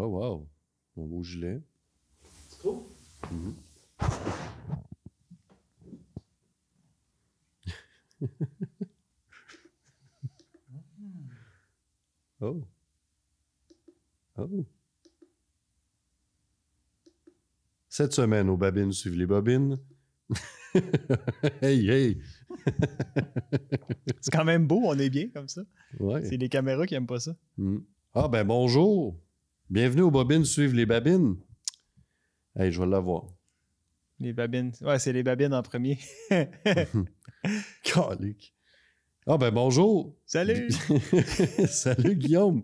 Oh, wow. Mon beau gilet. Tu trouves? Mhm. Oh. Oh. Cette semaine, aux babines suivent les bobines. Hey, hey! C'est quand même beau, on est bien comme ça. Ouais. C'est les caméras qui aiment pas ça. Mm. Ah, ben bonjour! Bienvenue aux bobines suivent les babines. Hey, je vais l'avoir. Les babines. Ouais, c'est les babines en premier. Calique. Ah, ben bonjour! Salut! Salut Guillaume!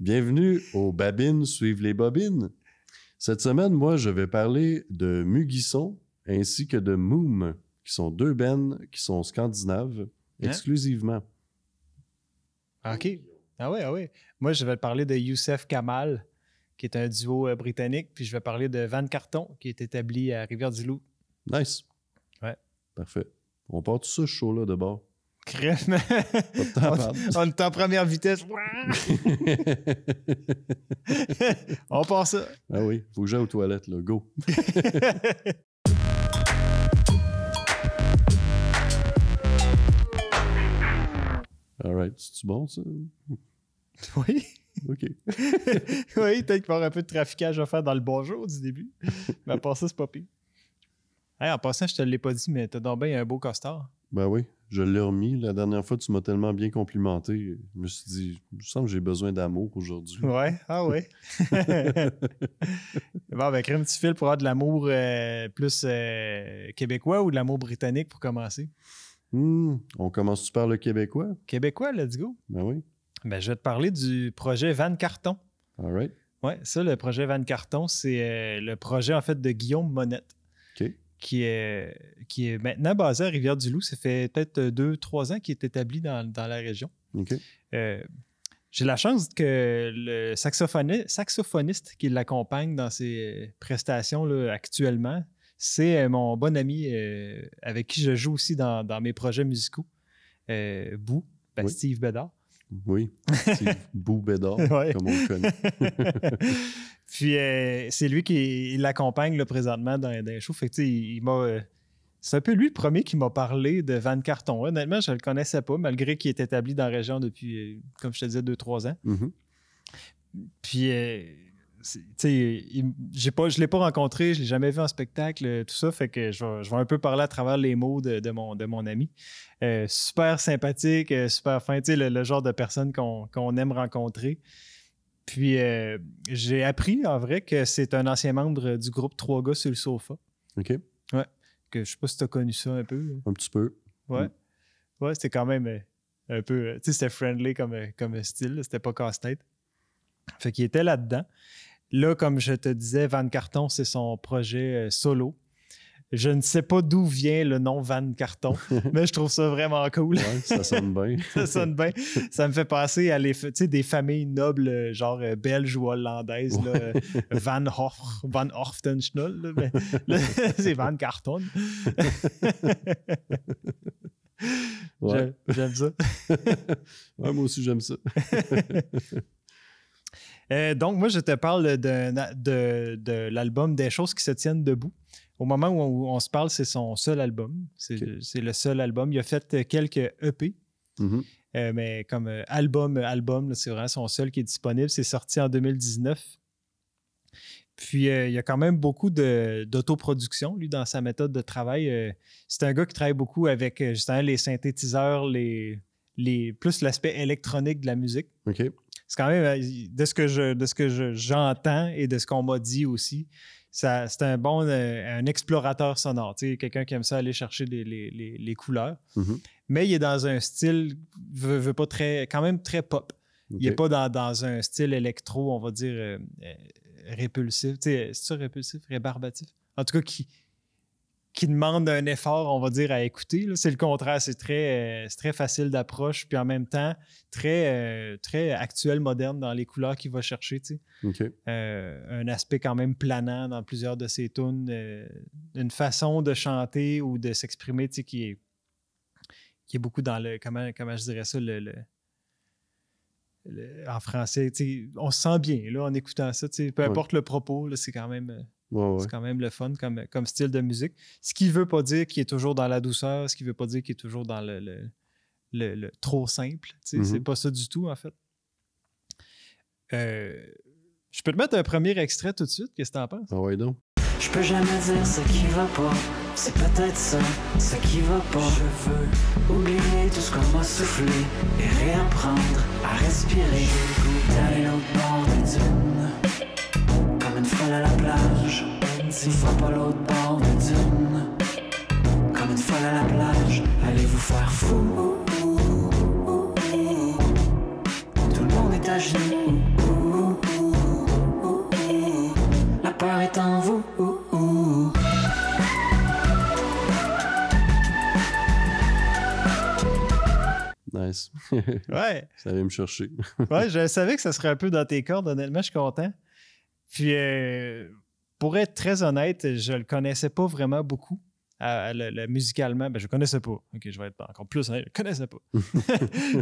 Bienvenue aux babines suivent les bobines. Cette semaine, moi, je vais parler de Mugisson ainsi que de Moom, qui sont deux bands qui sont scandinaves exclusivement. OK. Ah ouais. Moi, je vais te parler de Youssef Kamal, qui est un duo britannique, puis je vais parler de Van Carton, qui est établi à Rivière-du-Loup. Nice. Ouais. Parfait. On part tout ça, ce show-là, de bord. Crème. Pas de temps à perdre. On est en première vitesse. On part ça. Ah oui, faut que j'aille aux toilettes, là. Go. All right. C'est-tu bon, ça? Oui. OK. Oui, peut-être qu'il va y avoir un peu de traficage à faire dans le bonjour du début. Mais à part ça, c'est pas pire. Hey, en passant, je te l'ai pas dit, mais t'as donc bien un beau costard. Ben oui, je l'ai remis. La dernière fois, tu m'as tellement bien complimenté. Je me suis dit, il me semble que j'ai besoin d'amour aujourd'hui. Ouais, ah ouais. Bon, ben, crème, tu files pour avoir de l'amour plus québécois ou de l'amour britannique pour commencer? On commence-tu par le québécois? Québécois, let's go. Ben oui. Ben, je vais te parler du projet Van Carton. All right. Ouais, ça, le projet Van Carton, c'est le projet, en fait, de Guillaume Monette. OK. Qui est maintenant basé à Rivière-du-Loup. Ça fait peut-être 2-3 ans qu'il est établi dans la région. OK. J'ai la chance que le saxophoniste qui l'accompagne dans ses prestations là, actuellement, c'est mon bon ami avec qui je joue aussi dans mes projets musicaux, Bou, Oui. Steve Bédard. Oui, c'est Bou Bédard, Ouais. comme on le connaît. Puis c'est lui qui l'accompagne là, présentement dans les shows. Fait que, il m'a. C'est un peu lui le premier qui m'a parlé de Van Carton. Honnêtement, je ne le connaissais pas, malgré qu'il est établi dans la région depuis, comme je te disais, 2-3 ans. Mhm. Puis, je ne l'ai pas rencontré, je ne l'ai jamais vu en spectacle, tout ça. Fait que je vais un peu parler à travers les mots de mon ami. Super sympathique, super fin. Le genre de personne qu'on aime rencontrer. Puis, j'ai appris, en vrai, que c'est un ancien membre du groupe Trois gars sur le sofa. OK. Ouais. Que, je sais pas si tu as connu ça un peu. Un petit peu. Ouais. Ouais, c'était quand même un peu... Tu sais, c'était friendly comme style. C'était pas casse-tête. Fait qu'il était là-dedans. Là, comme je te disais, Van Carton, c'est son projet solo. Je ne sais pas d'où vient le nom Van Carton, mais je trouve ça vraiment cool. Ouais, ça sonne bien. Ça sonne bien. Ça me fait penser à des familles nobles, genre belges ou hollandaises. Ouais. Là, Van Horftenschnul. Là, mais, là, c'est Van Carton. Ouais. J'aime ça. Ouais, moi aussi, j'aime ça. Donc, moi, je te parle de l'album Des choses qui se tiennent debout. Au moment où on se parle, c'est son seul album. C'est le seul album. Il a fait quelques EP, Mhm. mais comme album, là, c'est vraiment son seul qui est disponible. C'est sorti en 2019. Puis, il y a quand même beaucoup d'autoproduction, lui, dans sa méthode de travail. C'est un gars qui travaille beaucoup avec justement les synthétiseurs, plus l'aspect électronique de la musique. OK. C'est quand même, de ce que j'entends et de ce qu'on m'a dit aussi, c'est un explorateur sonore, tu sais, quelqu'un qui aime ça aller chercher les couleurs. Mhm. Mais il est dans un style, veut pas quand même très pop. OK. Il n'est pas dans un style électro, on va dire, répulsif. Tu sais, c'est ça, répulsif, rébarbatif? En tout cas, qui demande un effort, on va dire, à écouter. Là. C'est le contraire. C'est très facile d'approche, puis en même temps, très actuel, moderne dans les couleurs qu'il va chercher. Tu sais. OK. Un aspect quand même planant dans plusieurs de ses tunes. Une façon de chanter ou de s'exprimer tu sais, qui est beaucoup dans le... Comment je dirais ça? en français. On se sent bien là, en écoutant ça. Peu importe le propos, là, c'est quand même... C'est quand même le fun comme style de musique. Ce qui ne veut pas dire qu'il est toujours dans la douceur, ce qui ne veut pas dire qu'il est toujours dans le trop simple. C'est pas ça du tout, en fait. Je peux te mettre un premier extrait tout de suite. Qu'est-ce que t'en penses? Ah ouais, donc. Je peux jamais dire ce qui va pas. C'est peut-être ça, ce qui va pas. Je veux oublier tout ce qu'on m'a soufflé et réapprendre à respirer. D'aller l'autre bord des dunes, comme une folle à la plage. S'il faut pas l'autre bord des dunes, comme une folle à la plage. Allez vous faire fou. Tout le monde est à genoux. La peur est en vous. Nice. Ouais. Ça allait me chercher. Ouais, je savais que ça serait un peu dans tes cordes, honnêtement, je suis content. Puis, pour être très honnête, je le connaissais pas vraiment beaucoup. Musicalement, je connaissais pas. OK, je vais être encore plus honnête, je connaissais pas.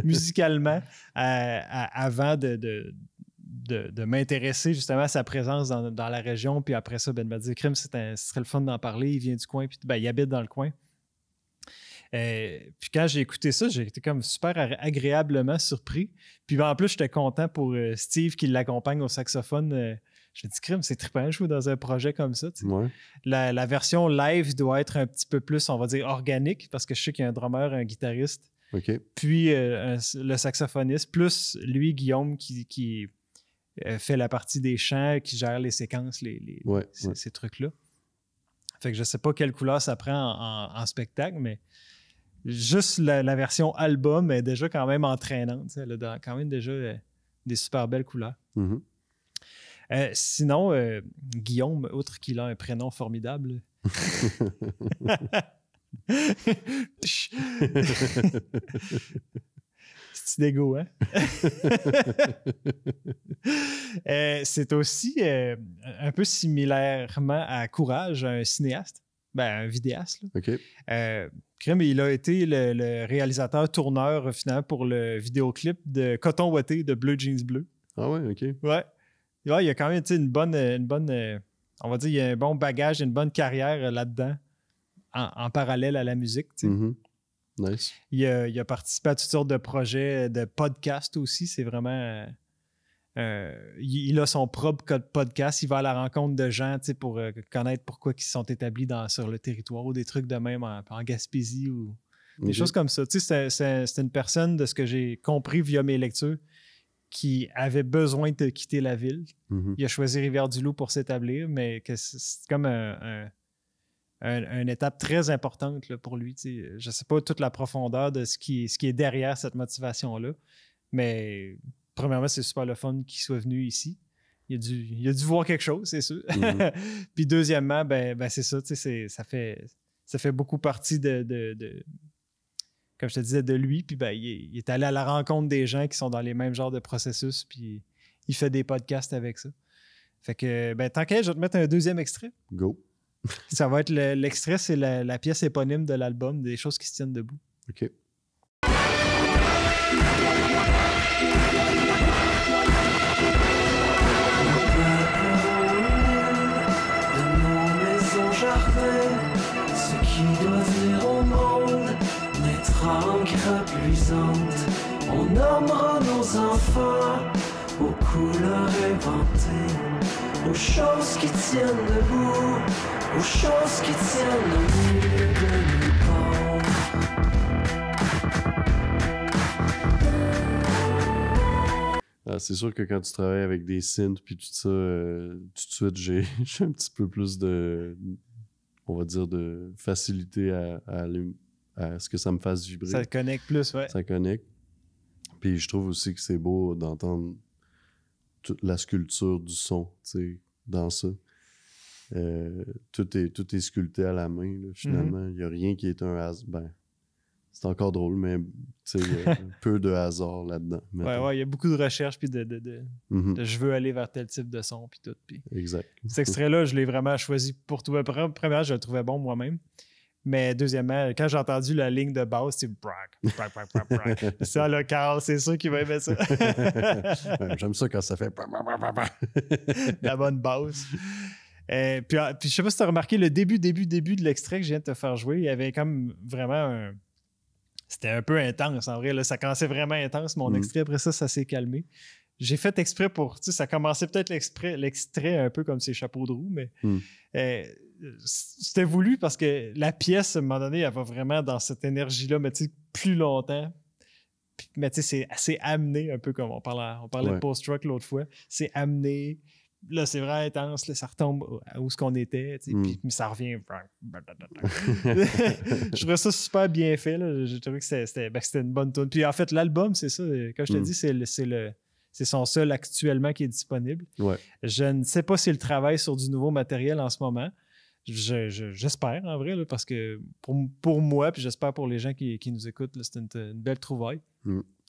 Musicalement, avant de m'intéresser justement à sa présence dans la région. Puis après ça, Ben m'a dit, Crime, ce serait le fun d'en parler. Il vient du coin, puis il habite dans le coin. Puis quand j'ai écouté ça, j'ai été comme super agréablement surpris. Puis en plus, j'étais content pour Steve qui l'accompagne au saxophone. J'ai dit, Crime, c'est trippant de jouer dans un projet comme ça. Ouais. La version live doit être un petit peu plus, on va dire, organique, parce que je sais qu'il y a un drummer, un guitariste, puis le saxophoniste, plus lui, Guillaume, qui fait la partie des chants, qui gère les séquences, ces trucs-là. Fait que je sais pas quelle couleur ça prend en spectacle, mais juste la version album est déjà quand même entraînante. Elle a quand même déjà des super belles couleurs. Mm-hmm. Sinon, Guillaume, outre qu'il a un prénom formidable. C'est dégo, hein? C'est aussi un peu similairement à Courage, un cinéaste, un vidéaste. Là. OK. Crème, il a été le réalisateur-tourneur finalement pour le vidéoclip de Coton Ouaté de Bleu Jeans Bleu. Ah ouais, OK. Ouais, il y a quand même une bonne on va dire, il y a un bon bagage, une bonne carrière là-dedans, en parallèle à la musique. Mm-hmm. Nice. Il a participé à toutes sortes de projets, de podcasts aussi. C'est vraiment... il a son propre podcast. Il va à la rencontre de gens pour connaître pourquoi ils sont établis sur le territoire ou des trucs de même en Gaspésie ou des choses comme ça. C'est une personne, de ce que j'ai compris via mes lectures, qui avait besoin de quitter la ville. Mm-hmm. Il a choisi Rivière-du-Loup pour s'établir, mais que c'est comme une étape très importante là, pour lui. Je ne sais pas toute la profondeur de ce qui est derrière cette motivation-là, mais premièrement, c'est super le fun qu'il soit venu ici. Il a dû voir quelque chose, c'est sûr. Mm-hmm. Puis deuxièmement, c'est ça, ça fait beaucoup partie de comme je te disais, de lui. Puis il est allé à la rencontre des gens qui sont dans les mêmes genres de processus, puis il fait des podcasts avec ça. Fait que, tant qu'à, je vais te mettre un deuxième extrait. Go. Ça va être l'extrait, c'est la pièce éponyme de l'album, Des choses qui se tiennent debout. OK. De nos maisons jardins, ce qui doit venir au monde naîtra en grappe luisante. On nommera nos enfants aux couleurs inventées, aux choses qui tiennent debout, aux choses qui tiennent au milieu de nulle part. C'est sûr que quand tu travailles avec des synths puis tout ça, tout de suite, j'ai un petit peu plus on va dire, de facilité à ce que ça me fasse vibrer. Ça connecte plus, ouais. Ça connecte. Puis je trouve aussi que c'est beau d'entendre toute la sculpture du son, tu sais, dans ça. Tout est sculpté à la main, là, finalement. Il n'y a rien qui est un hasard. C'est encore drôle, mais tu sais, peu de hasard là-dedans. Ouais, il y a beaucoup de recherche puis de je veux aller vers tel type de son puis tout. Puis exact. cet extrait-là, je l'ai vraiment choisi pour toi. Premièrement, je le trouvais bon moi-même. Mais deuxièmement, quand j'ai entendu la ligne de basse, c'est brack. Ça, là, Carl, c'est sûr qu'il va aimer ça. J'aime ça quand ça fait... La bonne basse. Puis je sais pas si tu as remarqué le début de l'extrait que je viens de te faire jouer. Il y avait comme vraiment C'était un peu intense, en vrai. Là. Ça commençait vraiment intense, mon extrait. Après ça s'est calmé. J'ai fait exprès pour... Tu sais, ça commençait peut-être l'extrait un peu comme ses chapeaux de roue, mais c'était voulu parce que la pièce, à un moment donné, elle va vraiment dans cette énergie-là, mais tu sais, plus longtemps. Mais tu sais, c'est assez amené, un peu comme on parlait de post-rock l'autre fois. C'est amené. Là, c'est vraiment intense. Là, ça retombe où ce qu'on était. Puis ça revient. Je trouvais ça super bien fait. Là. Je trouvais que c'était une bonne tune. Puis en fait, l'album, c'est ça. Comme je te dis, c'est son seul actuellement qui est disponible. Ouais. Je ne sais pas s'il travaille sur du nouveau matériel en ce moment. J'espère, en vrai, là, parce que pour moi, puis j'espère pour les gens qui nous écoutent, là, c'est une belle trouvaille.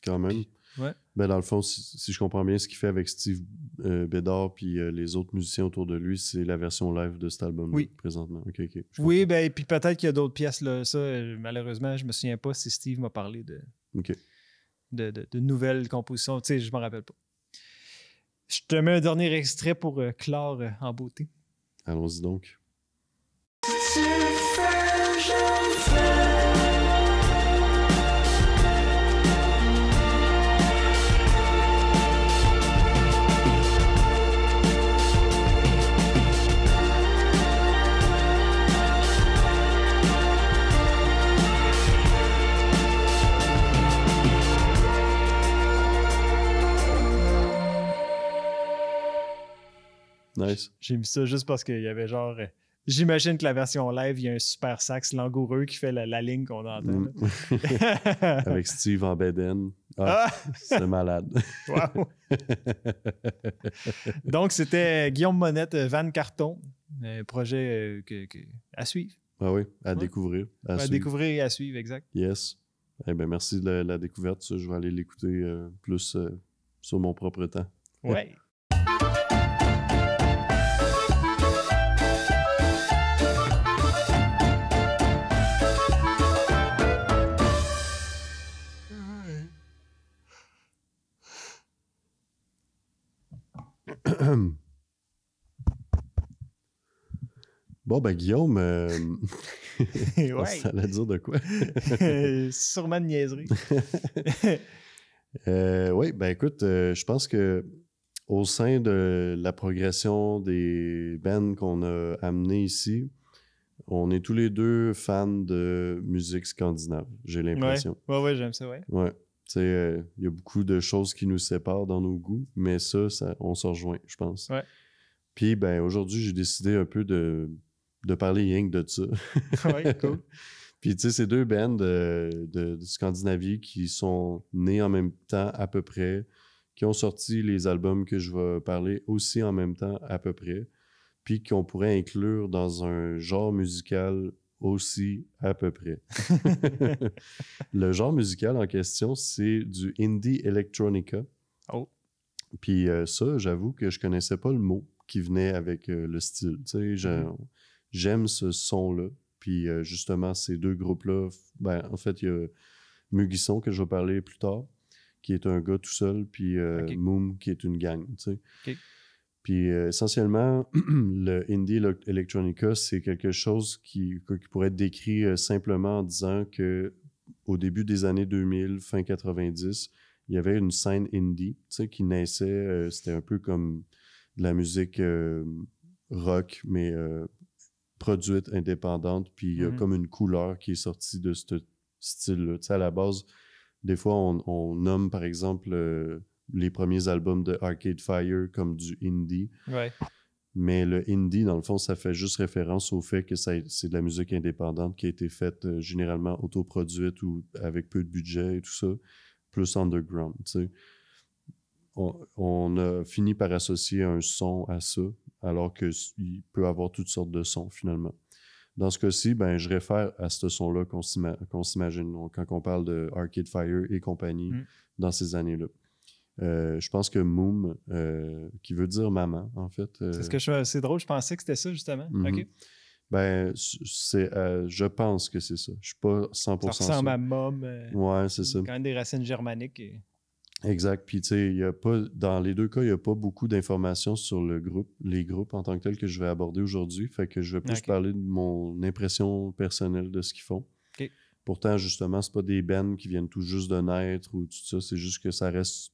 Quand même. Puis, ouais. Ben, dans le fond, si je comprends bien, ce qu'il fait avec Steve Bédard puis les autres musiciens autour de lui, c'est la version live de cet album présentement. OK. Oui, ben, puis peut-être qu'il y a d'autres pièces. Là. Ça, malheureusement, je me souviens pas si Steve m'a parlé de nouvelles compositions. Tu sais, je m'en rappelle pas. Je te mets un dernier extrait pour clore en beauté. Allons-y donc. Nice. J'ai mis ça juste parce qu'il y avait genre... J'imagine que la version live, il y a un super sax langoureux qui fait la ligne qu'on entend. Avec Steve en bedaine. C'est malade. Wow. Donc, c'était Guillaume Monette, Van Carton. Un projet à suivre. Ah oui, à découvrir. À découvrir et à suivre, exact. Yes. Eh bien, merci de la découverte. Ça, je vais aller l'écouter plus sur mon propre temps. Ouais. Bon, ben Guillaume, Ouais. ça allait dire de quoi? Sûrement de niaiserie. Oui, ben écoute, je pense que au sein de la progression des bands qu'on a amenés ici, on est tous les deux fans de musique scandinave, j'ai l'impression. Ouais, j'aime ça, ouais. Ouais. Tu sais, il y a beaucoup de choses qui nous séparent dans nos goûts, mais ça on se rejoint, je pense. Ouais. Puis, ben aujourd'hui, j'ai décidé un peu de parler rien que de ça. Ouais, cool. Puis, tu sais, c'est deux bands de Scandinavie qui sont nés en même temps à peu près, qui ont sorti les albums que je vais parler aussi en même temps à peu près, puis qu'on pourrait inclure dans un genre musical aussi à peu près. Le genre musical en question, c'est du indie electronica. Oh. Puis ça, j'avoue que je connaissais pas le mot qui venait avec le style. Tu sais, j'aime ce son-là. Puis justement, ces deux groupes-là, ben, en fait, il y a Mugisson, que je vais parler plus tard, qui est un gars tout seul, puis Moom, qui est une gang, tu sais. Okay. Puis essentiellement, le indie electronica, c'est quelque chose qui pourrait être décrit simplement en disant que au début des années 2000, fin 90, il y avait une scène indie, tu sais, qui naissait. C'était un peu comme de la musique rock, mais produite, indépendante. Puis il y a comme une couleur qui est sortie de ce style-là. Tu sais, à la base, des fois, on nomme, par exemple, les premiers albums de Arcade Fire comme du indie. Ouais. Mais le indie, dans le fond, ça fait juste référence au fait que c'est de la musique indépendante qui a été faite généralement autoproduite ou avec peu de budget et tout ça, plus underground, tu sais. On a fini par associer un son à ça, alors qu'il peut avoir toutes sortes de sons, finalement. Dans ce cas-ci, ben, je réfère à ce son-là qu'on s'imagine quand on parle de Arcade Fire et compagnie dans ces années-là. Je pense que Moom, qui veut dire maman, en fait. C'est drôle, je pensais que c'était ça, justement. OK. Je pense que c'est ça. Je suis pas 100% Ça ressemble sûr. à Mom. Ouais, c'est ça. Quand même des racines germaniques. Exact. Puis, tu sais, il y a pas, dans les deux cas, il n'y a pas beaucoup d'informations sur les groupes en tant que tels que je vais aborder aujourd'hui. Fait que je vais plus parler de mon impression personnelle de ce qu'ils font. OK. Pourtant, justement, c'est pas des bands qui viennent tout juste de naître ou tout ça. C'est juste que ça reste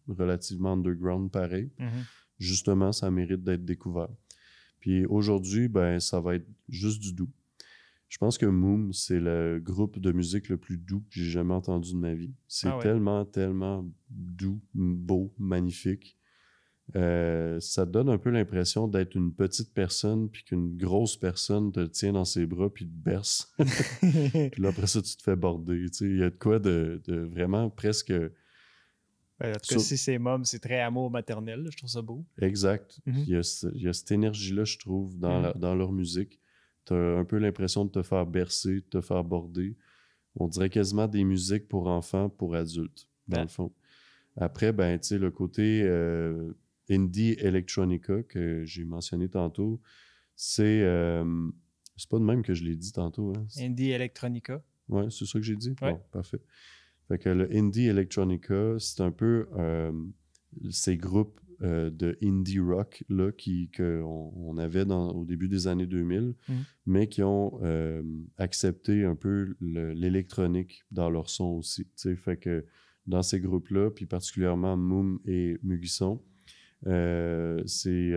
relativement underground pareil. Justement, ça mérite d'être découvert. Puis aujourd'hui, ça va être juste du doux. Je pense que Moom, c'est le groupe de musique le plus doux que j'ai jamais entendu de ma vie. C'est tellement, tellement doux, beau, magnifique. Ça te donne un peu l'impression d'être une petite personne puis qu'une grosse personne te tient dans ses bras puis te berce. Puis là, après ça, tu te fais border. Il y a de quoi de vraiment presque... En tout cas, si c'est Mom, c'est très amour maternel. Là, je trouve ça beau. Exact. Il y a cette énergie-là, je trouve, dans leur musique. Tu as un peu l'impression de te faire bercer, de te faire border. On dirait quasiment des musiques pour enfants, pour adultes, dans le fond. Après, tu sais, le côté indie electronica que j'ai mentionné tantôt, c'est pas de même que je l'ai dit tantôt. Hein? Indie electronica. Ouais, c'est ça que j'ai dit? Ouais. Bon, parfait. Fait que le indie electronica, c'est un peu ces groupes de indie rock là, qu'on avait au début des années 2000, mais qui ont accepté un peu l'électronique dans leur son aussi. T'sais. Fait que dans ces groupes-là, puis particulièrement Moom et Mugisson, c'est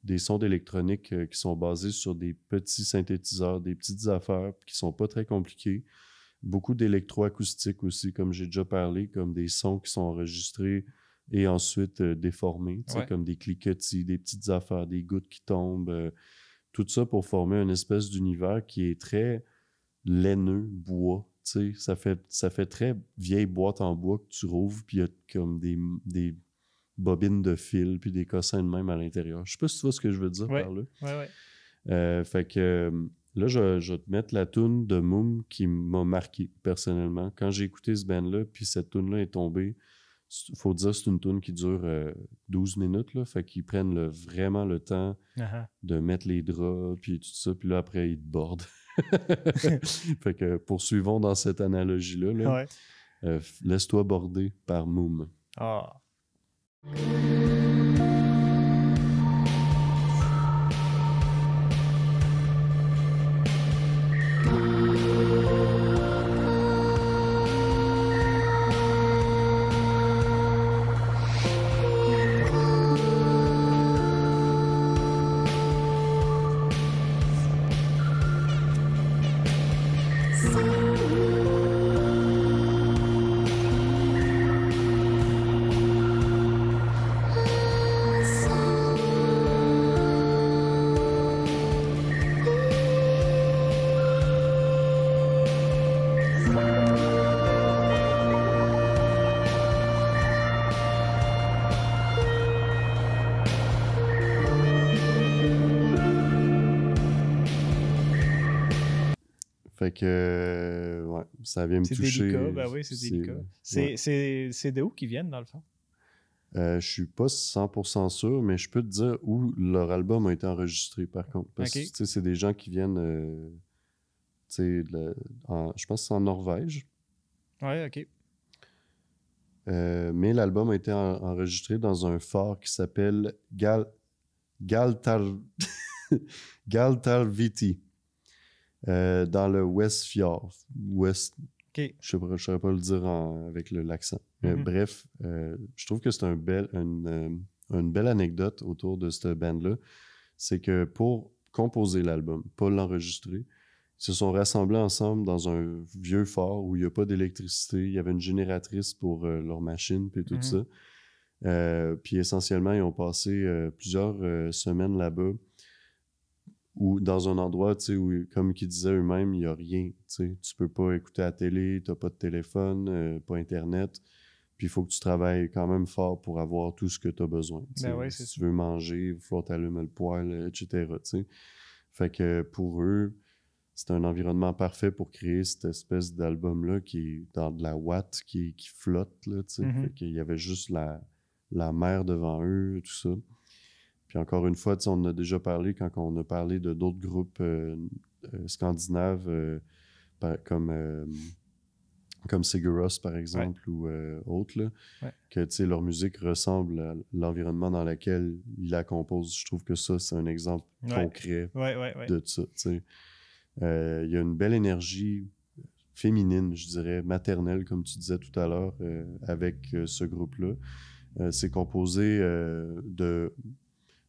des sons d'électronique qui sont basés sur des petits synthétiseurs, des petites affaires qui sont pas très compliquées. Beaucoup d'électroacoustique aussi, comme j'ai déjà parlé, comme des sons qui sont enregistrés et ensuite déformés, comme des cliquetis, des petites affaires, des gouttes qui tombent, tout ça pour former une espèce d'univers qui est très laineux, bois. Ça fait très vieille boîte en bois que tu rouvres, puis il y a comme des bobines de fil, puis des cossins de même à l'intérieur. Je sais pas si tu vois ce que je veux dire par là. Ouais. Fait que... Là, je vais te mettre la toune de Moom qui m'a marqué personnellement. Quand j'ai écouté ce band-là, puis cette toune-là est tombée, il faut dire que c'est une toune qui dure 12 minutes. Là, fait qu'ils prennent vraiment le temps de mettre les draps, puis tout ça. Puis là, après, ils te bordent. Fait que poursuivons dans cette analogie-là. Là. Laisse-toi border par Moom. Ah. Fait que, ouais, ça vient me toucher. C'est délicat, oui, c'est délicat. C'est de où qu'ils viennent, dans le fond? Je suis pas 100% sûr, mais je peux te dire où leur album a été enregistré, par contre. Parce que, c'est des gens qui viennent, je pense que c'est en Norvège. Ouais, OK. Mais l'album a été enregistré dans un phare qui s'appelle Galtarviti. Dans le Westfjord. Okay. Je ne saurais pas le dire avec l'accent. Bref, je trouve que c'est une belle anecdote autour de cette band-là. C'est que pour composer l'album, pas l'enregistrer, ils se sont rassemblés ensemble dans un vieux phare où il n'y a pas d'électricité. Il y avait une génératrice pour leur machine et tout ça. Puis essentiellement, ils ont passé plusieurs semaines là-bas. Ou dans un endroit, tu sais, où, comme ils disaient eux-mêmes, il n'y a rien. Tu peux pas écouter la télé, tu n'as pas de téléphone, pas Internet. Puis il faut que tu travailles quand même fort pour avoir tout ce que tu as besoin. Si tu veux manger, il faut que tu allumes le poêle, etc. T'sais. Fait que pour eux, c'est un environnement parfait pour créer cette espèce d'album-là qui est dans de la ouate, qui flotte. Là, fait qu'il y avait juste la mer devant eux, tout ça. Puis encore une fois, on en a déjà parlé quand on a parlé de d'autres groupes scandinaves comme Sigur Rós, par exemple, ou autres, là, que leur musique ressemble à l'environnement dans lequel ils la composent. Je trouve que ça, c'est un exemple concret de ça. Il y a une belle énergie féminine, je dirais, maternelle, comme tu disais tout à l'heure, avec ce groupe-là. C'est composé de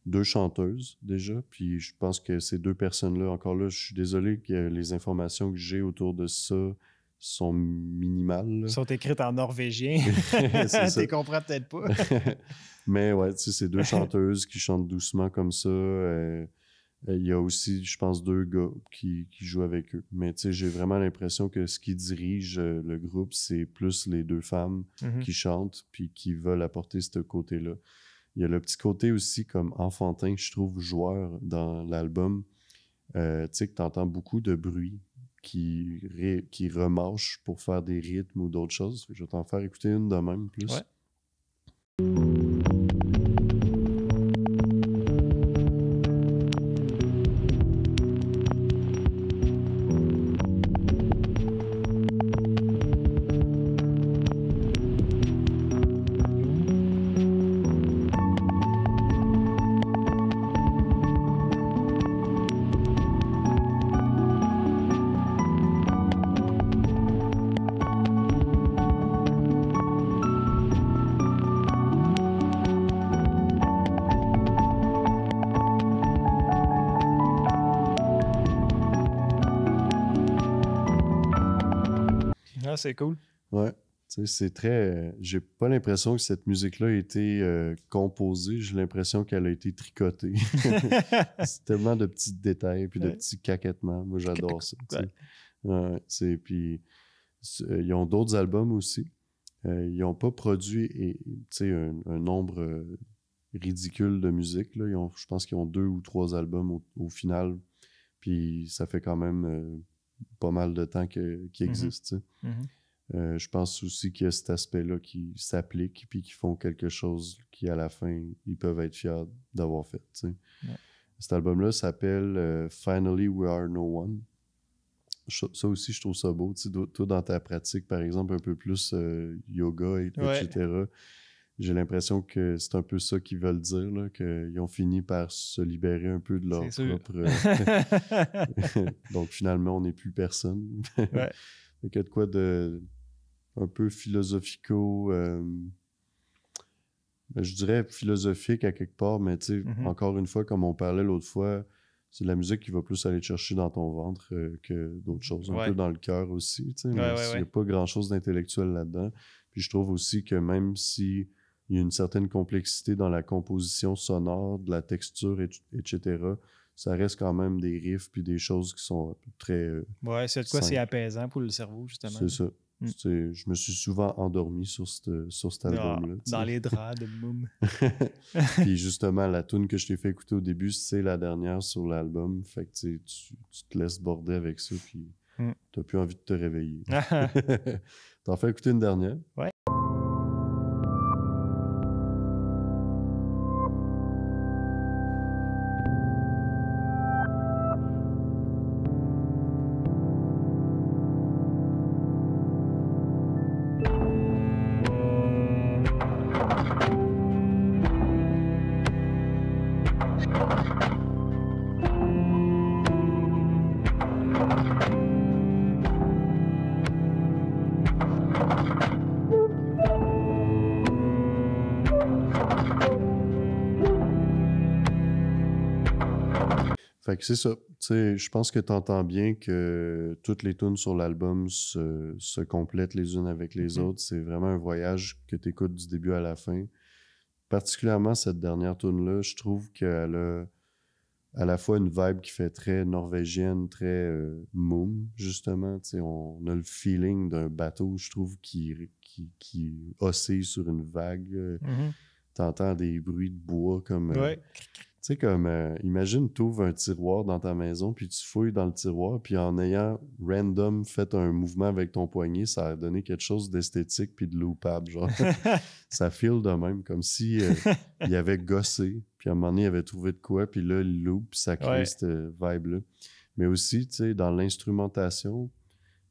2 chanteuses, déjà, puis je pense que ces 2 personnes-là, encore là, je suis désolé que les informations que j'ai autour de ça sont minimales. Là. Sont écrites en norvégien. Tu comprends peut-être pas. Mais ouais, tu sais, c'est 2 chanteuses qui chantent doucement comme ça. Il y a aussi, je pense, 2 gars qui jouent avec eux. Mais tu sais, j'ai vraiment l'impression que ce qui dirige le groupe, c'est plus les 2 femmes qui chantent puis qui veulent apporter ce côté-là. Il y a le petit côté aussi comme enfantin, je trouve, joueur dans l'album. Tu sais, que tu entends beaucoup de bruit qui remâche pour faire des rythmes ou d'autres choses. Je vais t'en faire écouter une de même plus. Ouais. C'est cool. Ouais. Tu sais, c'est très... j'ai pas l'impression que cette musique-là a été composée. J'ai l'impression qu'elle a été tricotée. C'est tellement de petits détails puis de petits caquettements. Moi, j'adore ça. Puis, ils ont d'autres albums aussi. Ils n'ont pas produit un nombre ridicule de musique. Là. Je pense qu'ils ont 2 ou 3 albums au final. Puis, ça fait quand même... pas mal de temps qu'ils existent. Je pense aussi qu'il y a cet aspect-là qui s'applique puis qui font quelque chose qui, à la fin, ils peuvent être fiers d'avoir fait. Cet album-là s'appelle Finally We Are No One. Ça aussi, je trouve ça beau. Toi, dans ta pratique, par exemple, un peu plus yoga, etc., j'ai l'impression que c'est un peu ça qu'ils veulent dire, là, qu'ils ont fini par se libérer un peu de leur propre... Donc, finalement, on n'est plus personne. Il y a de quoi de un peu philosophico... je dirais philosophique à quelque part, mais tu sais, encore une fois, comme on parlait l'autre fois, c'est de la musique qui va plus aller te chercher dans ton ventre que d'autres choses. Un peu dans le cœur aussi, tu sais, mais il n'y a pas grand-chose d'intellectuel là-dedans. Puis je trouve aussi que même si il y a une certaine complexité dans la composition sonore, de la texture, etc., ça reste quand même des riffs puis des choses qui sont très c'est de quoi c'est apaisant pour le cerveau, justement. C'est ça. Je me suis souvent endormi sur cet album-là. Dans les draps de Moom. Puis justement, la tune que je t'ai fait écouter au début, c'est la dernière sur l'album. Fait que tu te laisses border avec ça, puis t'as plus envie de te réveiller. T'en fais écouter une dernière? Ouais. Fait que c'est ça. Je pense que tu entends bien que toutes les tunes sur l'album se complètent les unes avec les autres. C'est vraiment un voyage que tu écoutes du début à la fin. Particulièrement cette dernière tune-là, je trouve qu'elle a à la fois une vibe qui fait très norvégienne, très Moom, justement. On a le feeling d'un bateau, je trouve, qui oscille sur une vague. T'entends des bruits de bois comme... sais, comme, imagine, tu ouvres un tiroir dans ta maison, puis tu fouilles dans le tiroir, puis en ayant random fait un mouvement avec ton poignet, ça a donné quelque chose d'esthétique puis de loopable, genre. Ça file de même, comme si il avait gossé, puis à un moment donné, il avait trouvé de quoi, puis là, il loop, puis ça crée cette vibe-là. Mais aussi, tu sais, dans l'instrumentation,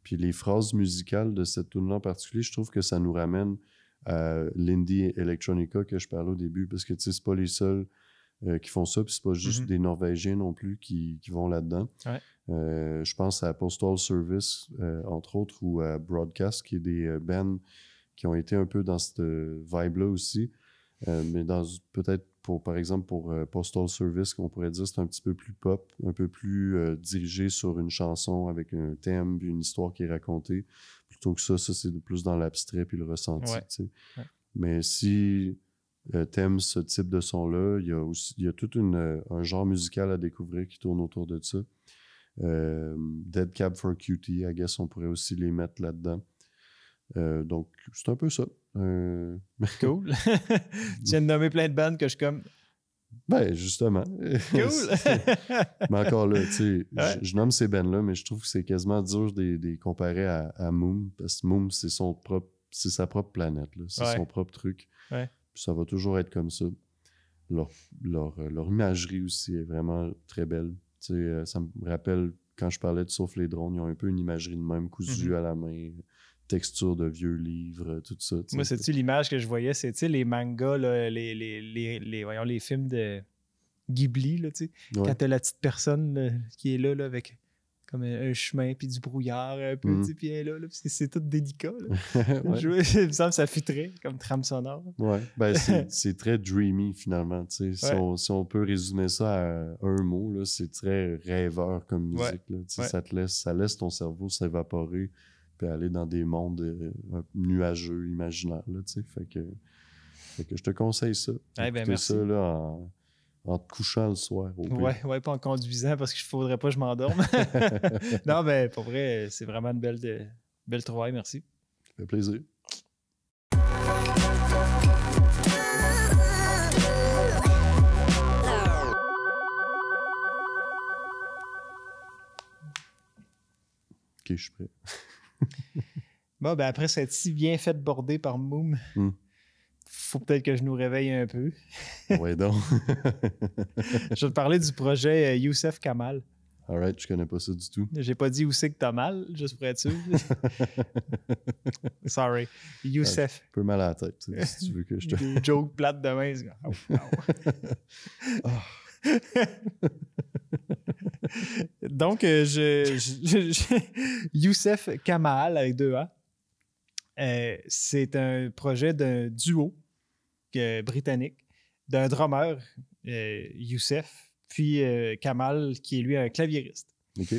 puis les phrases musicales de cette tune-là en particulier, je trouve que ça nous ramène à l'indie electronica que je parlais au début, parce que, tu sais, c'est pas les seuls qui font ça, puis c'est pas juste des Norvégiens non plus qui vont là-dedans. Ouais. Je pense à Postal Service, entre autres, ou à Broadcast, qui est des bands qui ont été un peu dans cette vibe-là aussi. Mais peut-être, par exemple, pour Postal Service, qu'on pourrait dire, c'est un petit peu plus pop, un peu plus dirigé sur une chanson avec un thème, puis une histoire qui est racontée. Plutôt que ça, c'est plus dans l'abstrait puis le ressenti. Tu sais. Mais si t'aimes ce type de son-là, il y a tout un genre musical à découvrir qui tourne autour de ça. Dead Cab for Cutie, I guess, on pourrait aussi les mettre là-dedans. Donc, c'est un peu ça. Cool. Tu viens de nommer plein de bandes que je suis comme... Ben, justement. Cool! Mais encore là, tu sais, je nomme ces bands-là, mais je trouve que c'est quasiment dur de les comparer à Moom, parce que Moom, c'est sa propre planète, là. C'est son propre truc. Ouais. Puis ça va toujours être comme ça. Leur imagerie aussi est vraiment très belle. Tu sais, ça me rappelle, quand je parlais de Sauf les drones, ils ont un peu une imagerie de même, cousue à la main, texture de vieux livres, tout ça. Moi, c'est-tu l'image que je voyais? C'est les mangas, là, les films de Ghibli, là, tu sais. Quand t'as la petite personne là, qui est là avec comme un chemin, puis du brouillard, un peu, puis elle est là, puis c'est tout délicat. Là. Il me semble que ça fitterait comme trame sonore. Ouais, ben c'est très dreamy, finalement, tu sais. Si on peut résumer ça à un mot, là, c'est très rêveur comme musique, là. Tu sais, ça laisse ton cerveau s'évaporer, puis aller dans des mondes nuageux, imaginaires, là, tu sais. Fait que je te conseille ça. Merci. Ça, là, en te couchant le soir. Ouais, pas en conduisant parce qu'il ne faudrait pas que je m'endorme. Non, mais pour vrai, c'est vraiment une belle trouvaille, merci. Ça fait plaisir. Ok, je suis prêt. Bon, ben après s'être si bien fait border par Moom, faut peut-être que je nous réveille un peu. Ouais, donc. Je vais te parler du projet Youssef Kamal. Alright, je connais pas ça du tout. J'ai pas dit où c'est que t'as mal, juste pour être sûr. Sorry. Youssef. Un peu mal à la tête, si tu veux que je te... Des jokes plates de main. Donc, Youssef Kamal avec 2 A. C'est un projet d'un duo britannique, d'un drummer, Youssef, puis Kamal, qui est lui un claviériste. OK.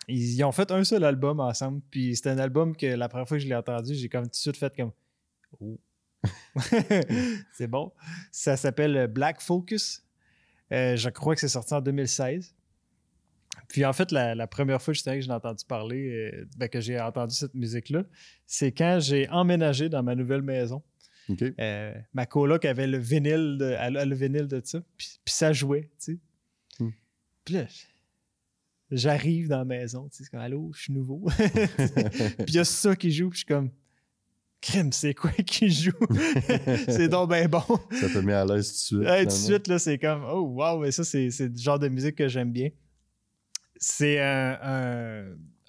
Ils ont fait un seul album ensemble, puis c'est un album que la première fois que je l'ai entendu, j'ai comme tout de suite fait comme « Oh! » C'est bon. Ça s'appelle Black Focus. Je crois que c'est sorti en 2016. Puis en fait, la première fois justement que j'ai entendu parler, que j'ai entendu cette musique-là, c'est quand j'ai emménagé dans ma nouvelle maison. Okay. Ma coloc avait le vinyle de ça, puis ça jouait, tu sais. Puis là, j'arrive dans la maison, tu sais, c'est comme « Allô, je suis nouveau. » Puis il y a ça qui joue, puis je suis comme « Crème, c'est quoi qui joue? » C'est donc bien bon. Ça te met à l'aise tout de suite. Tout de suite, là, c'est comme « Oh, wow! » Mais ça, c'est le genre de musique que j'aime bien. C'est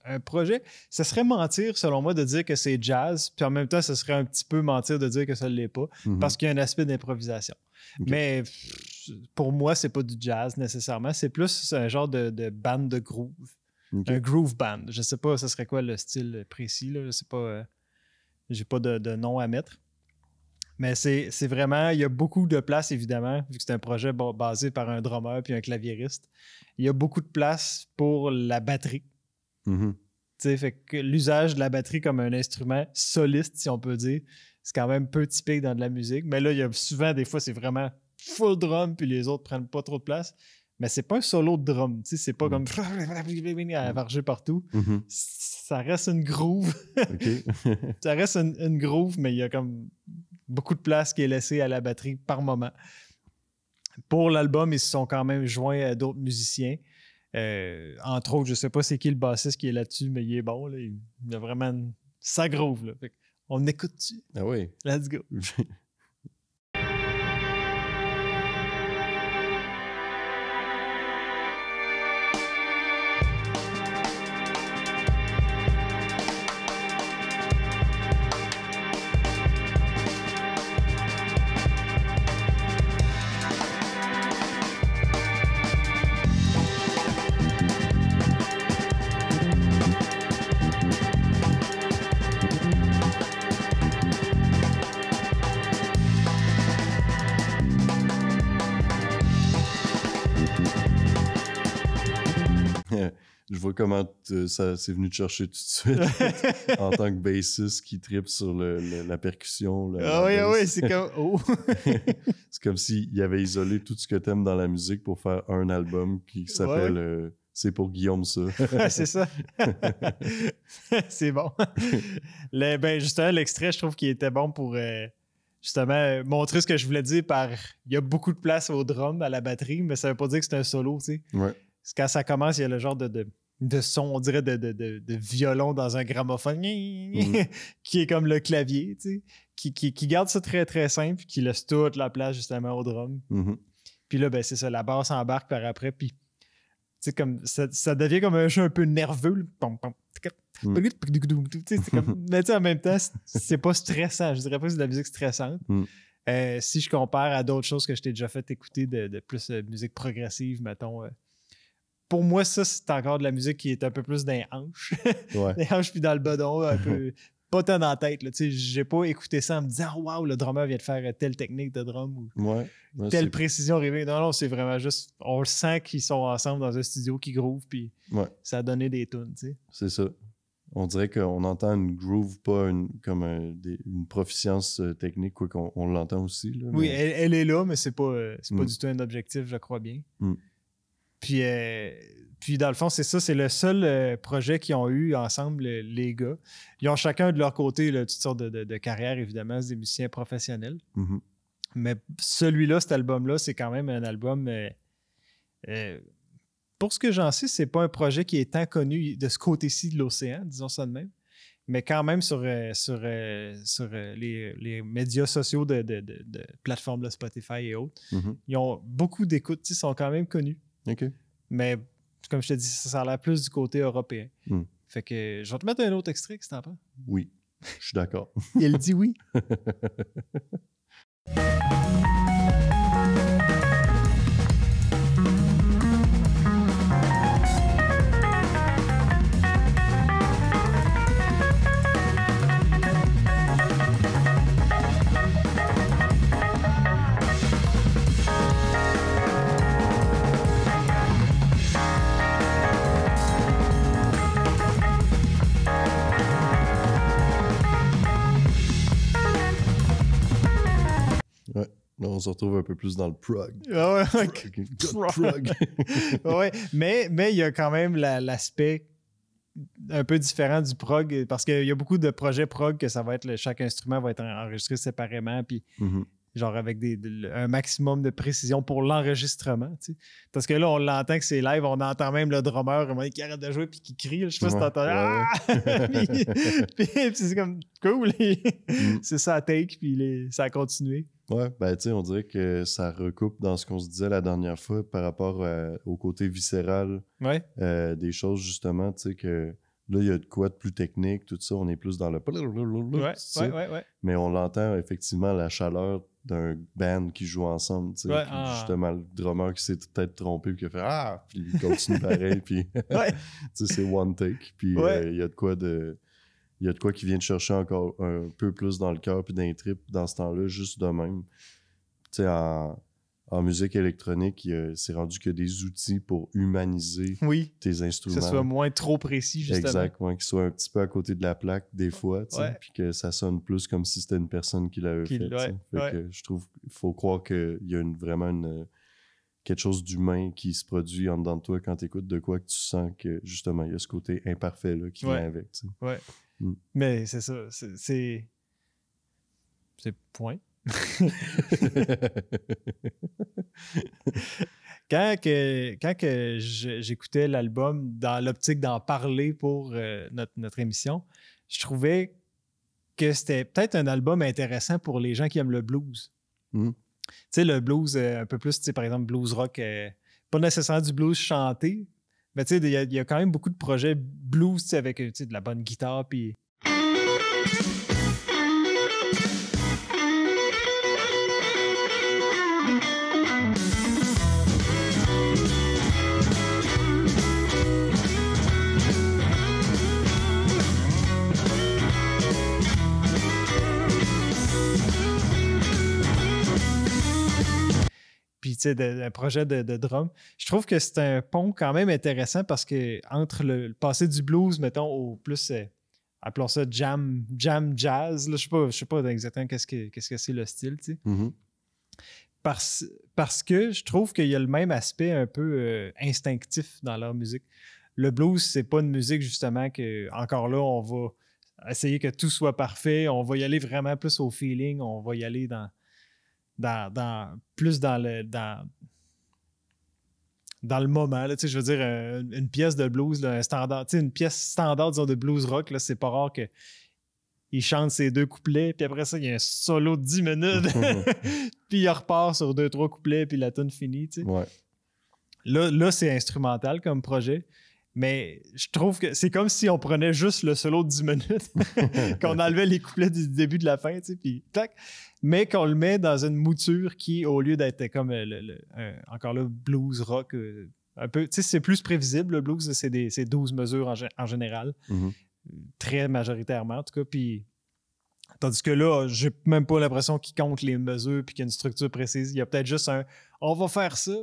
un projet. Ça serait mentir, selon moi, de dire que c'est jazz, puis en même temps, ce serait un petit peu mentir de dire que ça ne l'est pas, parce qu'il y a un aspect d'improvisation. Okay. Mais pour moi, c'est pas du jazz nécessairement. C'est plus un genre de band de groove. Okay. Un groove band. Je sais pas, ce serait quoi le style précis, là. Je sais pas. J'ai pas de nom à mettre. Mais c'est vraiment... Il y a beaucoup de place, évidemment, vu que c'est un projet basé par un drummer puis un claviériste. Il y a beaucoup de place pour la batterie. Tu sais, fait que l'usage de la batterie comme un instrument soliste, si on peut dire, c'est quand même peu typique dans de la musique. Mais là, il y a souvent, des fois, c'est vraiment full drum puis les autres prennent pas trop de place. Mais c'est pas un solo de drum. Tu sais, c'est pas comme à varger partout. Ça reste une groove. Okay. Ça reste une groove, mais il y a comme beaucoup de place qui est laissée à la batterie par moment. Pour l'album, ils se sont quand même joints à d'autres musiciens. Entre autres, je sais pas c'est qui le bassiste qui est là-dessus, mais il est bon. Là. Il a vraiment ça groove. Là. Fait on écoute-tu? Ah oui. Let's go. Je vois comment ça c'est venu te chercher tout de suite en tant que bassiste qui tripe sur la percussion. Ah oui, c'est comme... Oh. C'est comme s'il avait isolé tout ce que t'aimes dans la musique pour faire un album qui s'appelle C'est pour Guillaume ça. C'est ça. C'est bon. Justement, l'extrait, je trouve qu'il était bon pour justement montrer ce que je voulais dire par... Il y a beaucoup de place au drum, à la batterie, mais ça veut pas dire que c'est un solo, tu sais. Ouais. Quand ça commence, il y a le genre de son, on dirait, de violon dans un gramophone qui est comme le clavier, tu sais, qui garde ça très, très simple, qui laisse toute la place justement au drum. Mm-hmm. Puis là, c'est ça, la basse embarque par après, puis tu sais, comme ça devient comme un jeu un peu nerveux. Mais tu sais, en même temps, c'est pas stressant. Je dirais pas que c'est de la musique stressante. Si je compare à d'autres choses que je t'ai déjà fait écouter de plus musique progressive, mettons... Pour moi, ça, c'est encore de la musique qui est un peu plus dans les hanches. Ouais. Les hanches puis dans le bedon, un peu pas tant dans la tête. Là. J'ai pas écouté ça en me disant « Wow, le drummer vient de faire telle technique de drum ou telle précision rêvée. » Non, c'est vraiment juste... On le sent qu'ils sont ensemble dans un studio qui groove puis ça a donné des tunes. T'sais. C'est ça. On dirait qu'on entend une groove, pas une proficience technique, quoi qu'on l'entend aussi. Là, oui, elle est là, mais c'est pas du tout un objectif, je crois bien. Puis, dans le fond, c'est ça, c'est le seul projet qu'ils ont eu ensemble, les gars. Ils ont chacun de leur côté là, toutes sortes de carrières, évidemment, c'est des musiciens professionnels. Mm-hmm. Mais celui-là, cet album-là, c'est quand même un album... pour ce que j'en sais, c'est pas un projet qui est tant connu de ce côté-ci de l'océan, disons ça de même. Mais quand même sur les médias sociaux de plateformes de Spotify et autres, ils ont beaucoup d'écoutes, ils sont quand même connus. OK. Mais comme je te dis, ça a l'air plus du côté européen. Fait que je vais te mettre un autre extrait, qu'est-ce que t'en penses? Oui, je suis d'accord. Il dit oui. Là, on se retrouve un peu plus dans le prog. Ah ouais, prog. Ouais, mais il y a quand même l'aspect un peu différent du prog parce qu'il y a beaucoup de projets prog que ça va être chaque instrument va être enregistré séparément puis genre avec un maximum de précision pour l'enregistrement, tu sais. Parce que là, on l'entend que c'est live, on entend même le drummer qui arrête de jouer puis qui crie. Je sais pas si t'entends. Puis c'est comme cool. C'est ça à take puis ça a continué. Ouais, ben tu sais, on dirait que ça recoupe dans ce qu'on se disait la dernière fois par rapport au côté viscéral des choses, justement, tu sais, que là, il y a de quoi de plus technique, tout ça, on est plus dans le... Ouais. Mais on l'entend, effectivement, la chaleur d'un band qui joue ensemble, tu sais, justement, le drummer qui s'est peut-être trompé puis qui a fait « Ah! » puis il continue pareil, puis tu sais, c'est one take, puis il y a de quoi de... Il y a de quoi qui vient te chercher encore un peu plus dans le cœur puis dans les tripes dans ce temps-là, juste de même. Tu sais, en musique électronique, c'est rendu que des outils pour humaniser tes instruments. Que ce soit moins trop précis, justement. Exact, qu'ils soient un petit peu à côté de la plaque des fois, puis que ça sonne plus comme si c'était une personne qui l'avait fait. Fait que je trouve qu'il faut croire qu'il y a vraiment quelque chose d'humain qui se produit en dedans de toi quand tu écoutes de quoi que tu sens que, justement, il y a ce côté imparfait là, qui vient avec. Ouais. Mais c'est ça. C'est point. Quand j'écoutais l'album dans l'optique d'en parler pour notre émission, je trouvais que c'était peut-être un album intéressant pour les gens qui aiment le blues. Mm. Tu sais, le blues un peu plus, par exemple, blues rock, pas nécessairement du blues chanté, mais tu sais, il y a quand même beaucoup de projets blues avec de la bonne guitare, puis... Puis, tu sais, un projet de drum. Je trouve que c'est un pont quand même intéressant parce que entre le passé du blues, mettons, au plus, appelons ça jam jazz, là, je sais pas exactement qu'est-ce que c'est le style, tu sais. Mm-hmm. Parce que je trouve qu'il y a le même aspect un peu instinctif dans leur musique. Le blues, c'est pas une musique, justement, que, encore là, on va essayer que tout soit parfait. On va y aller vraiment plus au feeling. On va y aller plus dans le moment. Là, je veux dire, une pièce de blues, là, un standard, une pièce standard, disons, de blues rock, là, c'est pas rare qu'il chante ses 2 couplets, puis après ça, il y a un solo de 10 minutes, puis il repart sur 2-3 couplets, puis la tune finit. Ouais. Là, c'est instrumental comme projet. Mais je trouve que c'est comme si on prenait juste le solo de 10 minutes, qu'on enlevait les couplets du début de la fin, puis tac, mais qu'on le met dans une mouture qui, au lieu d'être comme encore là, blues rock, un peu, tu sais, c'est plus prévisible, le blues, c'est 12 mesures en général, très majoritairement en tout cas, puis tandis que là, j'ai même pas l'impression qu'il compte les mesures puis qu'il y a une structure précise. Il y a peut-être juste on va faire ça.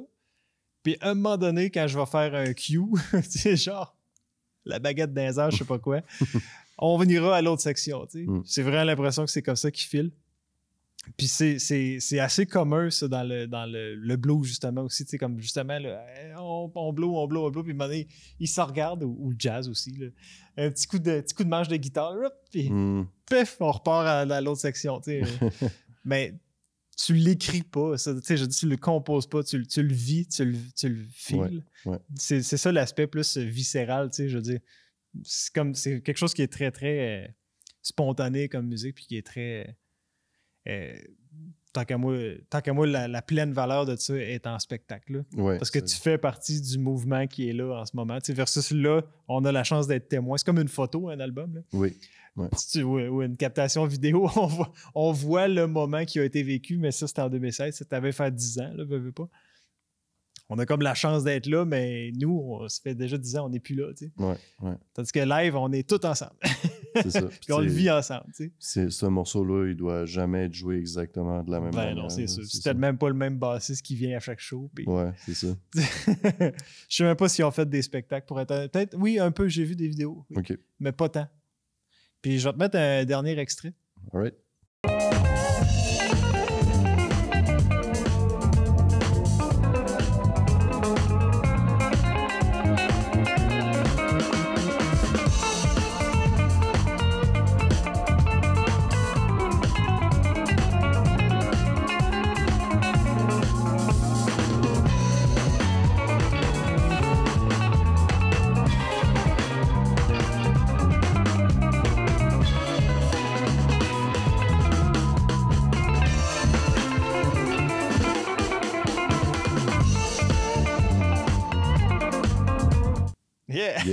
Puis à un moment donné, quand je vais faire un cue, c'est genre la baguette d'un heures, je sais pas quoi, on ira à l'autre section. C'est vraiment l'impression que c'est comme ça qu'il file. Puis c'est assez commun, ça, dans le blues, justement, aussi. Comme justement, là, on blow, puis à un moment donné, il se regarde, ou le jazz aussi. Là. Un petit coup de manche de guitare, puis pif, on repart à l'autre section. Mais tu l'écris pas, ça, je dis, tu le composes pas, tu le vis, tu le files. Ouais. C'est ça l'aspect plus viscéral, je veux dire. C'est quelque chose qui est très, très spontané comme musique, puis qui est très... tant qu'à moi, la pleine valeur de ça est en spectacle. Ouais, parce que tu fais partie du mouvement qui est là en ce moment. Versus là, on a la chance d'être témoin. C'est comme une photo, un album. Là. Oui. Ouais. Ou une captation vidéo, on voit le moment qui a été vécu, mais ça, c'était en 2016. Ça t'avait fait 10 ans, là, veux pas. On a comme la chance d'être là, mais nous, ça fait déjà 10 ans, on n'est plus là. Ouais. Tandis que live, on est tous ensemble. C'est ça. Puis on le vit ensemble. Ce morceau-là, il doit jamais être joué exactement de la même manière. Non, c'est sûr. C'est peut-être même pas le même bassiste qui vient à chaque show. Puis... Ouais, c'est ça. Je sais même pas s'ils ont fait des spectacles pour être... Peut-être, oui, un peu, j'ai vu des vidéos. Oui. OK. Mais pas tant. Puis je vais te mettre un dernier extrait. All right. Yeah!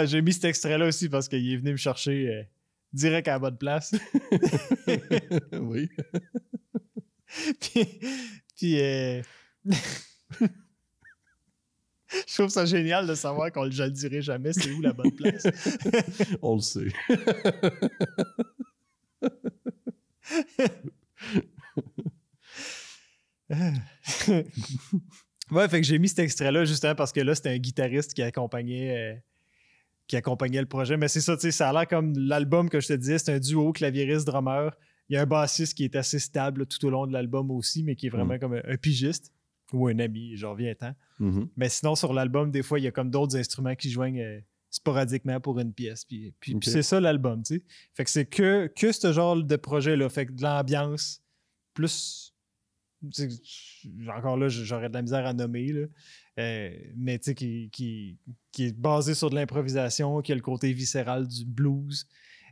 J'ai mis cet extrait-là aussi parce qu'il est venu me chercher direct à la bonne place. Oui. puis je trouve ça génial de savoir je le dirai jamais c'est où la bonne place. On le sait. Ouais, fait que j'ai mis cet extrait-là justement parce que là, c'était un guitariste qui accompagnait le projet. Mais c'est ça, tu sais, ça a l'air comme l'album que je te disais, c'est un duo claviériste-drummer. Il y a un bassiste qui est assez stable là, tout au long de l'album aussi, mais qui est vraiment comme un pigiste ou un ami, genre viens-t'en. Mais sinon, sur l'album, des fois, il y a comme d'autres instruments qui joignent sporadiquement pour une pièce. Puis Ok. c'est ça l'album, tu sais. Fait que c'est que ce genre de projet-là. Fait que de l'ambiance, plus... Encore là, j'aurais de la misère à nommer, là. Mais tu sais, qui est basé sur de l'improvisation, qui a le côté viscéral du blues,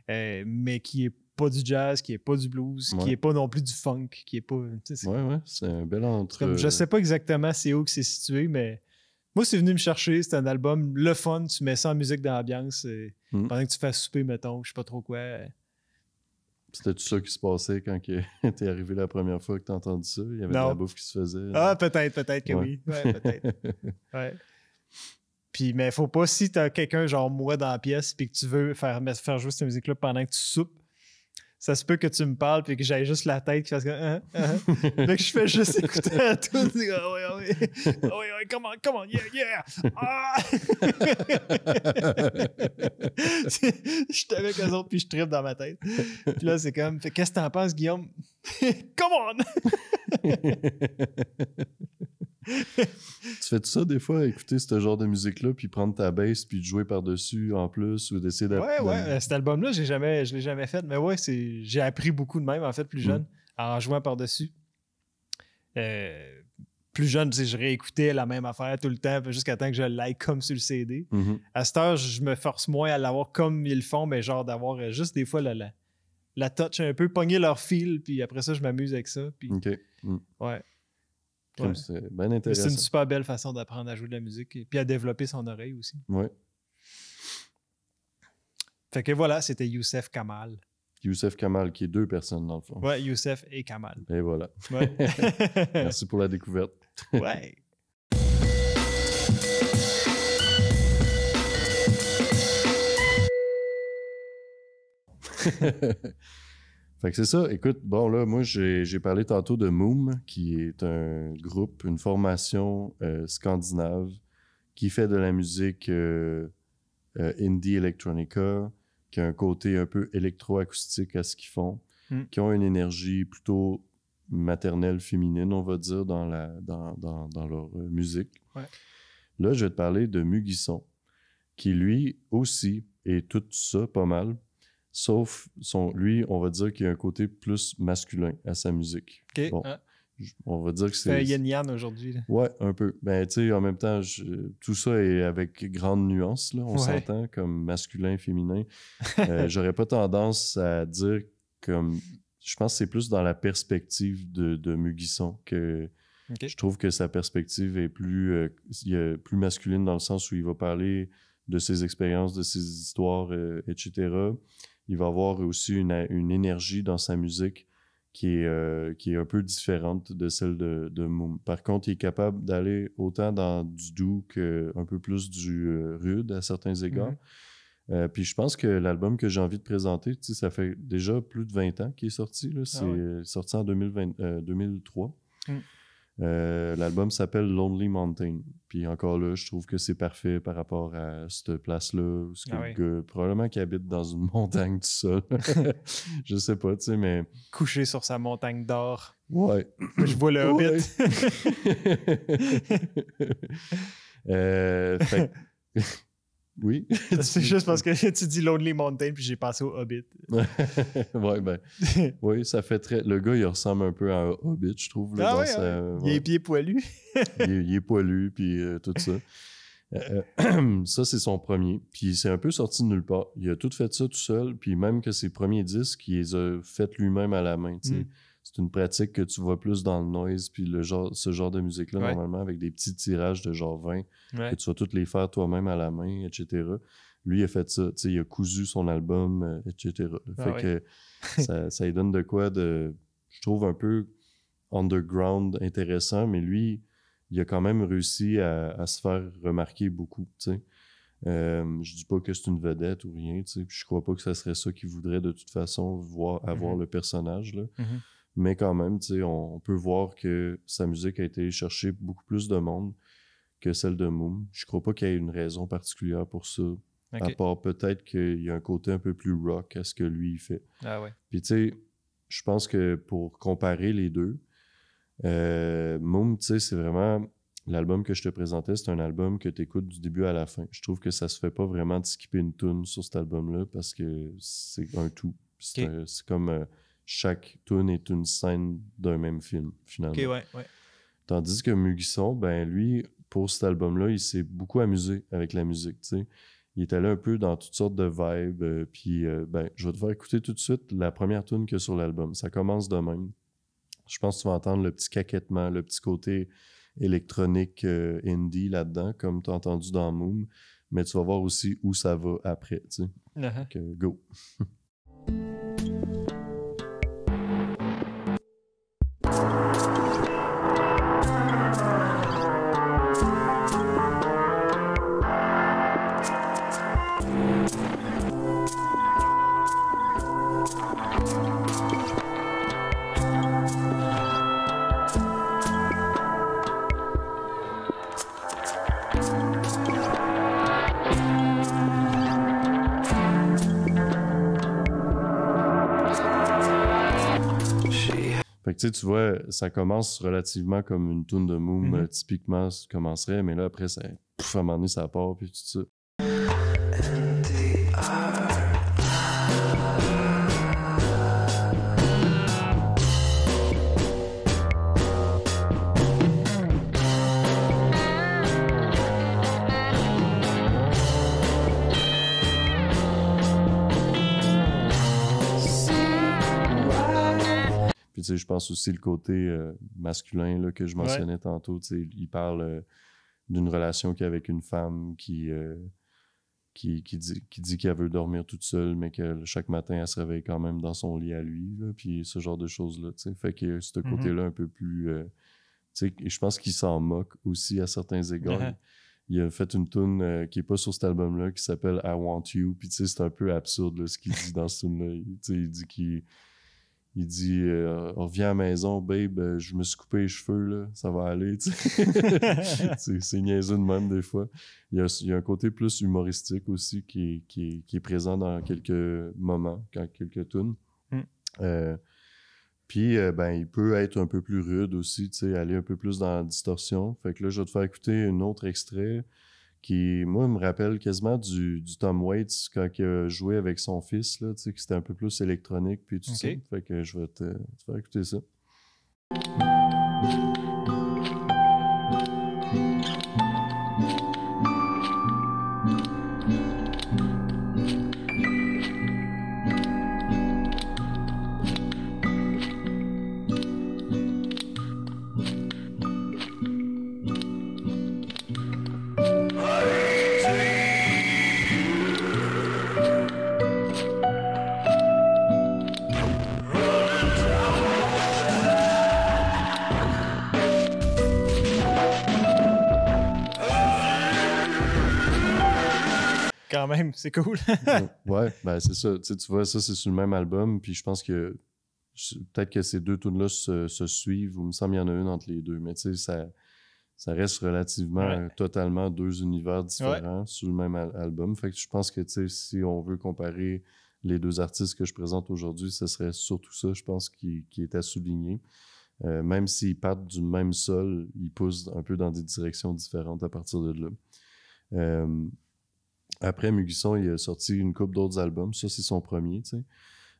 mais qui est pas du jazz, qui est pas du blues, qui Ouais. est pas non plus du funk, qui est pas... tu sais, Ouais, c'est un bel entre... comme, je sais pas exactement c'est où que c'est situé, mais moi, c'est venu me chercher. C'est un album, le fun. Tu mets ça en musique d'ambiance pendant que tu fais souper, mettons, je sais pas trop quoi. C'était tout ça qui se passait quand t'es arrivé la première fois que t'as entendu ça? Il y avait de Non. la bouffe qui se faisait. Ah, peut-être que Ouais. oui. Ouais, peut-être. Ouais. Puis, mais faut pas, si t'as quelqu'un genre moi dans la pièce puis que tu veux faire jouer cette musique-là pendant que tu soupes, ça se peut que tu me parles puis que j'aille juste la tête qui fasse comme Fait que je fais juste écouter à tout. Ah oui, ah oui. Ah oui, come on, yeah. Ah! Je suis avec eux autres puis je tripe dans ma tête. Puis là, c'est comme, fait, qu'est-ce que t'en penses, Guillaume? Come on! Tu fais tout ça des fois, écouter ce genre de musique-là, puis prendre ta bass, puis de jouer par-dessus en plus, ou d'essayer Ouais, cet album-là, je l'ai jamais fait. Mais ouais, j'ai appris beaucoup de même, en fait, plus jeune, en jouant par-dessus. Plus jeune, tu sais, je réécoutais la même affaire tout le temps, jusqu'à temps que je le like comme sur le CD. Mhm. À cette heure, je me force moins à l'avoir comme ils le font, mais genre d'avoir juste des fois la touch un peu, pogner leur feel, puis après ça, je m'amuse avec ça. Puis, OK. ouais. Comme Ouais. c'est bien C'est intéressant. une super belle façon d'apprendre à jouer de la musique et puis à développer son oreille aussi. Ouais. Fait que voilà, c'était Youssef Kamal. Youssef Kamal, qui est 2 personnes dans le fond. Ouais, Youssef et Kamal. Et voilà. Ouais. Merci pour la découverte. Ouais. Fait que c'est ça. Écoute, bon là, moi j'ai parlé tantôt de Moom, qui est un groupe, une formation scandinave qui fait de la musique indie electronica, qui a un côté un peu électroacoustique à ce qu'ils font, qui ont une énergie plutôt maternelle, féminine, on va dire, dans leur musique. Ouais. Là, je vais te parler de Mugisson, qui lui aussi est tout ça pas mal. Sauf, lui, on va dire qu'il y a un côté plus masculin à sa musique. OK. Bon, on va dire que C'est c'est... yin-yang aujourd'hui. Là. Ouais, un peu. Ben, tu sais, en même temps, tout ça est avec grande nuance, là, on Ouais. s'entend, comme masculin, féminin. J'aurais pas tendance à dire comme... Je pense que c'est plus dans la perspective de Mugisson que... OK. Je trouve que sa perspective est plus masculine dans le sens où il va parler de ses expériences, de ses histoires, etc. Il va avoir aussi une énergie dans sa musique qui est un peu différente de celle de Moom. Par contre, il est capable d'aller autant dans du doux qu'un peu plus du rude à certains égards. Puis je pense que l'album que j'ai envie de présenter, tu sais, ça fait déjà plus de 20 ans qu'il est sorti. Là. C'est sorti en 2003. L'album s'appelle Lonely Mountain. Puis encore là, je trouve que c'est parfait par rapport à cette place-là. Où le gars, probablement qu'il habite dans une montagne tout seul. Je sais pas, tu sais, mais... Couché sur sa montagne d'or. Ouais. Je vois le Hobbit. Fait... Oui. C'est juste parce que tu dis Lonely Mountain puis j'ai passé au Hobbit. Ouais, ben... Oui, ça fait très... Le gars, il ressemble un peu à un Hobbit, je trouve. Là, Il a les pieds poilus. il est poilu, puis tout ça. Ça, c'est son premier. Puis c'est un peu sorti de nulle part. Il a tout fait ça tout seul, puis même que ses premiers disques, il les a fait lui-même à la main, tu sais. C'est une pratique que tu vois plus dans le noise, puis ce genre de musique-là, normalement, avec des petits tirages de genre 20, que tu vas toutes les faire toi-même à la main, etc. Lui, il a fait ça. Il a cousu son album, etc. Que ça lui donne de quoi de, je trouve, un peu underground intéressant, mais lui, il a quand même réussi à se faire remarquer beaucoup. Je dis pas que c'est une vedette ou rien, je crois pas que ça serait ça qu'il voudrait de toute façon, avoir le personnage, là. Mais quand même, on peut voir que sa musique a été chercher beaucoup plus de monde que celle de Moom. Je crois pas qu'il y ait une raison particulière pour ça. À part peut-être qu'il y a un côté un peu plus rock à ce que lui il fait. Ah ouais. Puis tu sais, je pense que pour comparer les deux, Moom, c'est vraiment l'album que je te présentais, c'est un album que tu écoutes du début à la fin. Je trouve que ça se fait pas vraiment de skipper une tune sur cet album-là parce que c'est un tout. C'est comme chaque tune est une scène d'un même film, finalement. OK, ouais. Tandis que Mugisson, ben lui, pour cet album-là, il s'est beaucoup amusé avec la musique, tu sais. Il est allé un peu dans toutes sortes de vibes. Puis, je vais te faire écouter tout de suite la première tune qu'il y a sur l'album. Ça commence de même. Je pense que tu vas entendre le petit caquettement, le petit côté électronique indie là-dedans, comme tu as entendu dans Moom. Mais tu vas voir aussi où ça va après, tu sais. Donc, go! Fait que tu vois, ça commence relativement comme une tune de Moom, typiquement, ça commencerait, mais là, après, ça, à un moment donné, ça part, puis tout ça. Puis, tu sais, je pense aussi le côté masculin là, que je mentionnais tantôt. Tu sais, il parle d'une relation qu'il a avec une femme qui dit qu'elle veut dormir toute seule, mais que chaque matin, elle se réveille quand même dans son lit à lui. Là, puis ce genre de choses-là. Tu sais. Fait que ce côté-là un peu plus... tu sais, je pense qu'il s'en moque aussi à certains égards. Il a fait une tune qui n'est pas sur cet album-là, qui s'appelle « I Want You ». Puis tu sais, c'est un peu absurde là, ce qu'il dit dans ce tune-là. Tu sais, il dit qu'il... Il dit reviens à la maison, babe, je me suis coupé les cheveux, là, ça va aller. C'est niaiseux de même des fois. Il y a un côté plus humoristique aussi qui est présent dans quelques moments, quand quelques tunes. Puis, il peut être un peu plus rude aussi, aller un peu plus dans la distorsion. Fait que là, je vais te faire écouter un autre extrait qui, moi, me rappelle quasiment du Tom Waits quand il a joué avec son fils, là, que c'était un peu plus électronique, puis tout ça. Fait que je vais te faire écouter ça. Quand même, c'est cool. Ouais, ben c'est ça. Tu vois, ça, c'est sur le même album. Puis je pense que peut-être que ces deux tunes-là se suivent. Ou il me semble qu'il y en a une entre les deux. Mais tu sais, ça reste relativement totalement deux univers différents sur le même album. Fait que je pense que, tu sais, si on veut comparer les deux artistes que je présente aujourd'hui, ce serait surtout ça, je pense, qui est à souligner. Même s'ils partent du même sol, ils poussent un peu dans des directions différentes à partir de là. Après, Mugisson, il a sorti une couple d'autres albums. Ça, c'est son premier, tu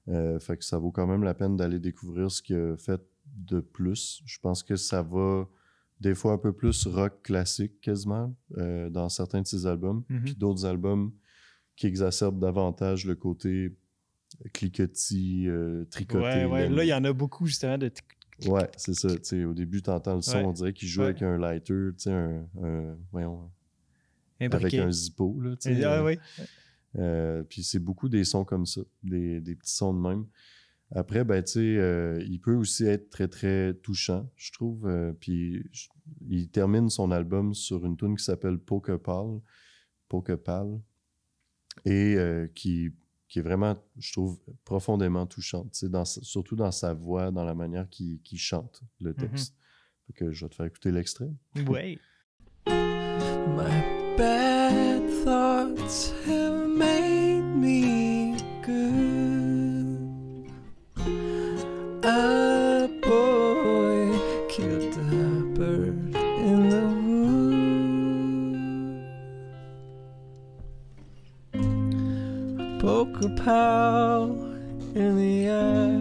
sais. Fait que ça vaut quand même la peine d'aller découvrir ce qu'il a fait de plus. Je pense que ça va des fois un peu plus rock classique, quasiment, dans certains de ses albums. Puis d'autres albums qui exacerbent davantage le côté cliquetis, tricoté. Ouais, là, il y en a beaucoup, justement, de... Ouais, c'est ça. Tu sais, au début, tu entends le son, on dirait qu'il joue avec un lighter, tu sais, avec un zippo, là, tu sais. Puis c'est beaucoup des sons comme ça, des petits sons de même. Après, ben, tu sais, il peut aussi être très, très touchant, je trouve. Puis il termine son album sur une tune qui s'appelle Pokepal, et qui est vraiment, je trouve, profondément touchante, tu sais, surtout dans sa voix, dans la manière qu'il chante le texte. Fait que je vais te faire écouter l'extrait. Ouais. My bad thoughts have made me good. A boy killed a bird in the Poke a pal in the eye,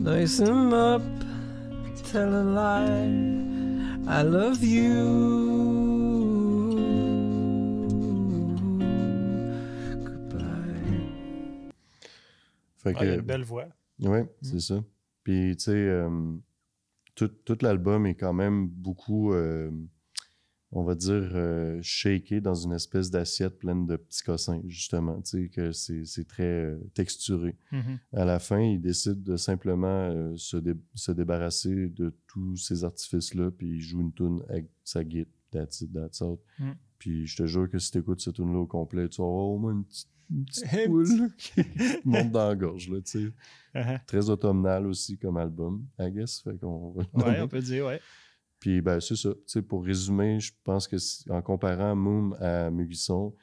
nice him up, tell a lie. I love you. Goodbye. Fait Ah, il a que, une belle voix. ouais, c'est ça. Puis, tu sais, tout l'album est quand même beaucoup, on va dire, shaké dans une espèce d'assiette pleine de petits cossins, justement. Tu sais, que c'est très texturé. Mhm. À la fin, il décide de simplement se débarrasser de tous ces artifices-là, puis il joue une toune avec sa guitare, that's it, that's all. Mm. Puis je te jure que si tu écoutes cette toune-là au complet, tu vas avoir au moins une petite Un boule qui monte dans la gorge, là, tu sais. Uh-huh. Très automnal aussi comme album, I guess. Fait qu'on va le Ouais, nommer. on peut dire, ouais. Puis ben c'est ça. Tu sais, pour résumer, je pense que en comparant Moom à Mugisson,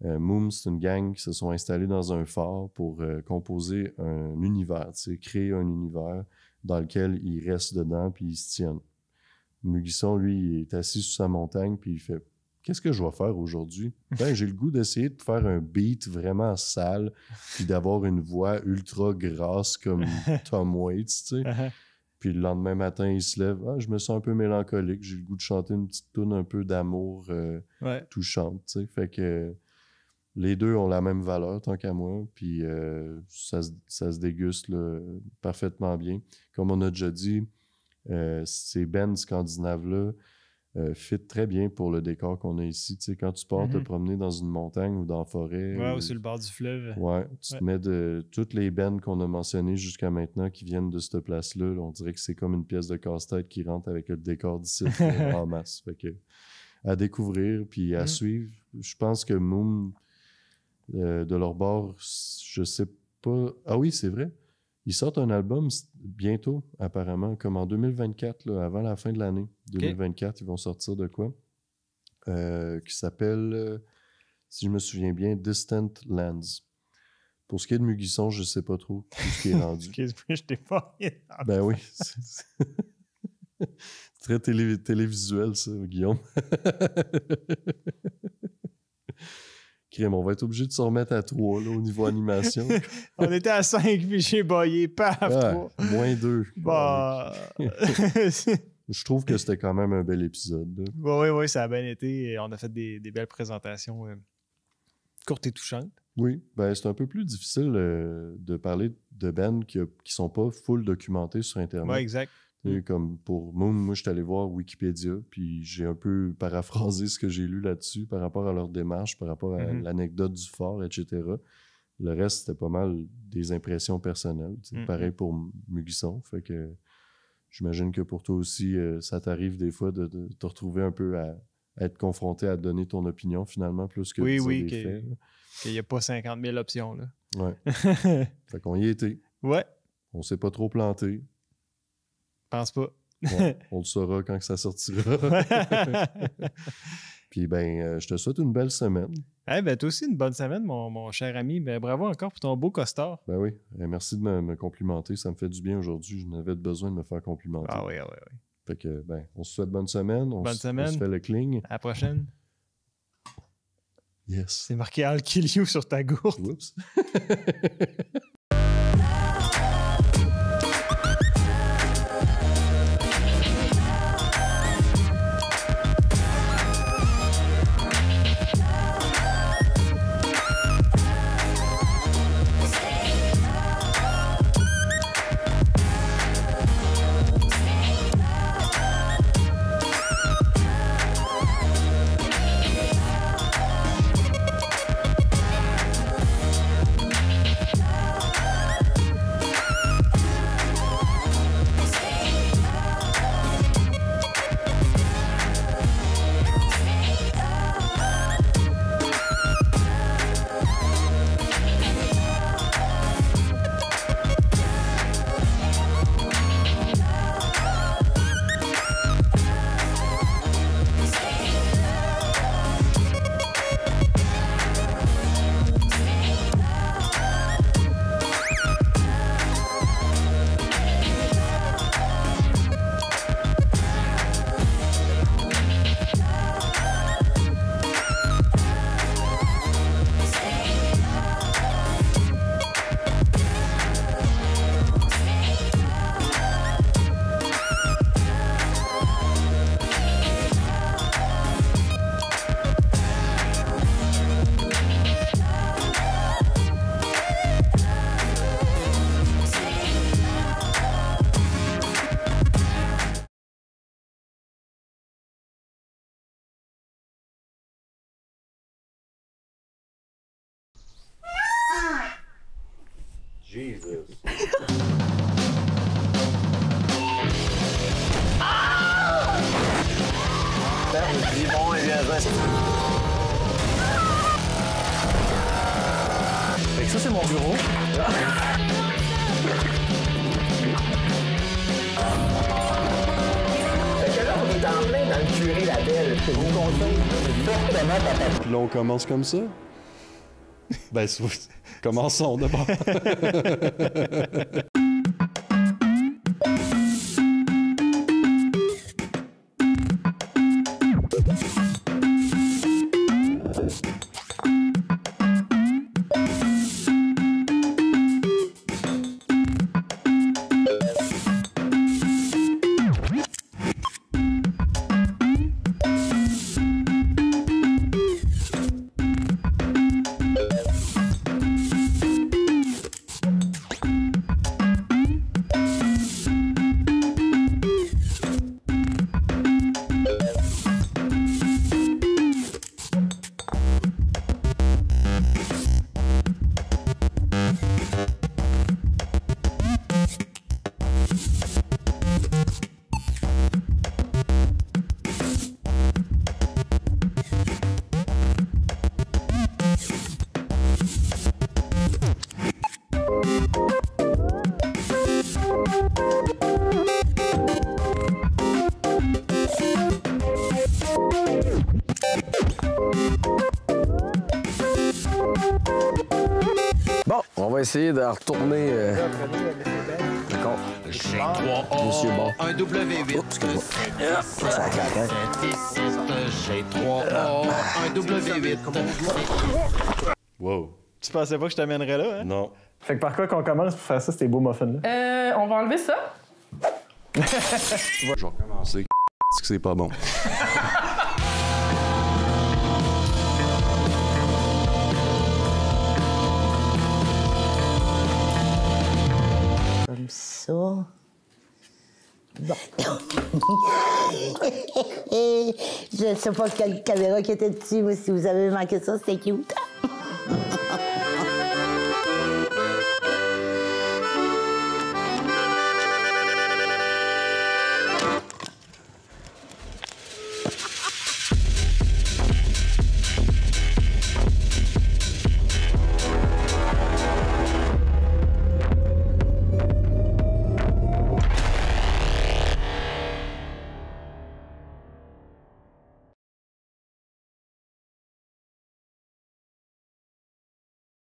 Moom, c'est une gang qui se sont installés dans un phare pour composer un univers, tu sais, créer un univers dans lequel ils restent dedans puis ils se tiennent. Mugisson, lui, il est assis sur sa montagne puis il fait « Qu'est-ce que je vais faire aujourd'hui? » Ben, j'ai le goût d'essayer de faire un beat vraiment sale puis d'avoir une voix ultra grasse comme Tom Waits, tu sais. Uh-huh. Puis le lendemain matin, il se lève. Ah, je me sens un peu mélancolique. J'ai le goût de chanter une petite toune un peu d'amour Ouais. touchante. Tu sais. Fait que les deux ont la même valeur, tant qu'à moi. Puis ça se déguste là, parfaitement bien. Comme on a déjà dit, ces bands scandinaves-là fit très bien pour le décor qu'on a ici. Tu sais, quand tu pars te Mhm. promener dans une montagne ou dans la forêt. Ouais, ou- ou sur le bord du fleuve. Ouais, tu Ouais. te mets de toutes les bands qu'on a mentionnées jusqu'à maintenant qui viennent de cette place-là. Là, on dirait que c'est comme une pièce de casse-tête qui rentre avec le décor d'ici en masse. Fait que à découvrir puis à Mm. suivre. Je pense que Moon, de leur bord, je sais pas. Ah oui, c'est vrai. Ils sortent un album bientôt, apparemment, comme en 2024, là, avant la fin de l'année. 2024, ils vont sortir de quoi? Qui s'appelle, si je me souviens bien, Distant Lands. Pour ce qui est de Mugisson, je sais pas trop tout ce qui est rendu. Excuse-moi, je t'ai pas. Ben oui. C'est très télévisuel, ça, Guillaume. Crème, on va être obligé de se remettre à 3 là, au niveau animation. On était à 5 puis j'ai baillé, paf, Ah, 3. moins 2. Bah. Je trouve que c'était quand même un bel épisode. Là. Oui, ça a bien été. On a fait des belles présentations courtes et touchantes. Oui, ben c'est un peu plus difficile de parler de bands qui sont pas full documentés sur Internet. Oui, exact. Tu sais, comme pour Moon, moi, je suis allé voir Wikipédia, puis j'ai un peu paraphrasé ce que j'ai lu là-dessus par rapport à leur démarche, par rapport à Mhm. l'anecdote du fort, etc. Le reste, c'était pas mal des impressions personnelles. Tu sais. Mhm. Pareil pour Mugisson. Fait que j'imagine que pour toi aussi, ça t'arrive des fois de te retrouver un peu à être confronté à donner ton opinion finalement, plus que de dire Oui, des faits. qu'il n'y a pas 50 000 options. Là. Là. Ouais. Fait qu'on y était. Ouais, On s'est pas trop planté. pense pas. Ouais, on le saura quand que ça sortira. Puis ben, je te souhaite une belle semaine. Eh ben, toi aussi, une bonne semaine, mon cher ami. Ben, bravo encore pour ton beau costard. Ben oui, merci de me complimenter. Ça me fait du bien aujourd'hui. Je n'avais besoin de me faire complimenter. Ah oui. Fait que, ben, on se souhaite bonne semaine. Bonne semaine. On se fait le cling. À la prochaine. Yes. C'est marqué I'll kill you sur ta gourde. Oups. Dis bon, et bien reste. Fait que ça, c'est mon bureau. Fait que là, on est en plein dans le curé la belle. Je vous conseille fortement ta. Puis là, on commence comme ça? Ben, commençons d'abord. Bon, on va essayer de retourner. D'accord. J'ai 3A, Monsieur Bon. un W8. Ça claque, hein? J'ai 3A, un W8. Wow. Tu pensais pas que je t'amènerais là, hein? Non. Fait que par quoi qu'on commence pour faire ça, ces beaux muffins-là? On va enlever ça. Je vais recommencer. C'est que c'est pas bon. Comme ça. Bon. Je ne sais pas quelle caméra qui était dessus, mais si vous avez manqué ça, c'était cute.